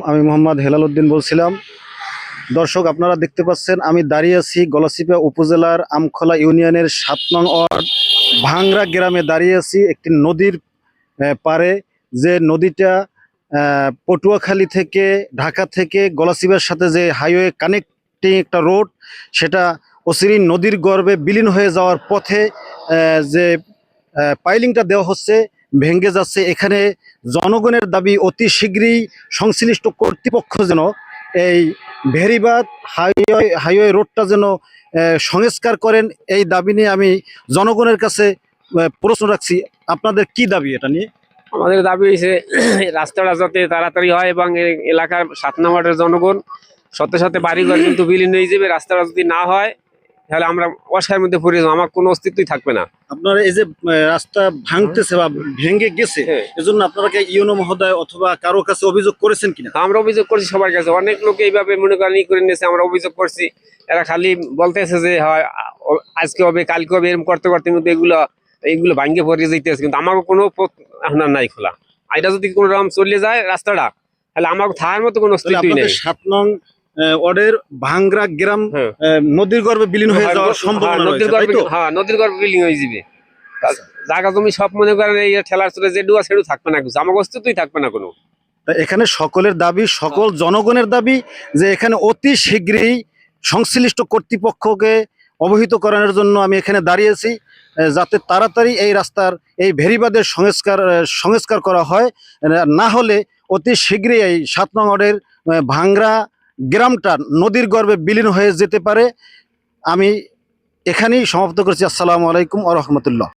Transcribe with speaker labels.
Speaker 1: আমি মোহাম্মদ হেলাল উদ্দিন বলছিলাম। দর্শক, আপনারা দেখতে পাচ্ছেন আমি দাঁড়িয়ে আছি গলাচিপা উপজেলার আমখোলা ইউনিয়নের ৭ নং ওয়ার্ড ভাংরা গ্রামে দাঁড়িয়ে আছি একটি নদীর পারে। যে নদীটা পটুয়াখালী থেকে ঢাকা থেকে গলাচিপার সাথে যে হাইওয়ে কানেক্টিং একটা রোড, সেটা অচিরেই নদীর গর্ভে বিলীন হয়ে যাওয়ার পথে যে পাইলিংটা দেওয়া হচ্ছে ভেঙে যাচ্ছে। এখানে জনগণের দাবি অতি শীঘ্রই সংশ্লিষ্ট কর্তৃপক্ষ যেন এই ভেরিবাদ হাইওয়ে রোডটা যেন সংস্কার করেন। এই দাবি নিয়ে আমি জনগণের কাছে প্রশ্ন রাখছি, আপনাদের কি দাবি এটা নিয়ে?
Speaker 2: আমাদের দাবি হয়েছে রাস্তাটা যাতে তাড়াতাড়ি হয় এবং এলাকার ৭ নম্বরের জনগণ সাথে সাথে বাড়িঘর কিন্তু বিলীন হয়ে যাবে। রাস্তাটা যদি না হয় তাহলে আমরা অসহায়ের মধ্যে পড়ে যাবো, আমার কোনো অস্তিত্বই থাকবে না।
Speaker 1: আপনারা এই যে রাস্তা ভাঙতেছে বা ভেঙে গেছে, এজন্য আপনারা কি ইউনো মহোদয় অথবা কারো কাছে অভিযোগ করেছেন কিনা?
Speaker 2: আমরা অভিযোগ করছি সবার কাছে, অনেক লোক এইভাবে মনে করেন করে নিয়েছে, আমরা অভিযোগ করছি। এরা খালি বলতেছে যে হয় আজকে হবে কালকে হবে, এরকম করতে করতে কিন্তু এইগুলো ভাঙ্গে পড়ে যেতেছে, কিন্তু আমার কোনো পথ এখন আর নাই খোলা। এটা যদি কোনো রকম চলে যায় রাস্তাটা, তাহলে আমার থাকার মতো কোনো অস্তিত্বই নেই।
Speaker 1: ৭ নং ওয়ার্ডের ভাংরা গ্রাম নদীর গর্ভে বিলীন হয়ে যাওয়ার সম্ভাবনা রয়েছে, তাই তো?
Speaker 2: হ্যাঁ, নদীর গর্ভে বিলীন হয়ে যাবে। জায়গা তুমি সব মনে করেন এই ঠেলার চলে যে ডুয়া সেডু থাকবে না, কিছু আমার অস্তিত্বই থাকবে না কোনো।
Speaker 1: এখানে সকলের দাবি, সকল জনগণের দাবি যে এখানে অতি শীঘ্রই সংশ্লিষ্ট কর্তৃপক্ষকে অবহিত করানোর জন্য আমি এখানে দাঁড়িয়েছি, যাতে তাড়াতাড়ি এই রাস্তার এই ভেরিবাদের সংস্কার করা হয়। না হলে অতি শীঘ্রই এই ৭ নং ওয়ার্ডের ভাংরা গ্রামটা নদীর গর্ভে বিলীন হয়ে যেতে পারে। আমি এখানেই সমাপ্ত করছি। আসসালামু আলাইকুম ওয়া রাহমাতুল্লাহ।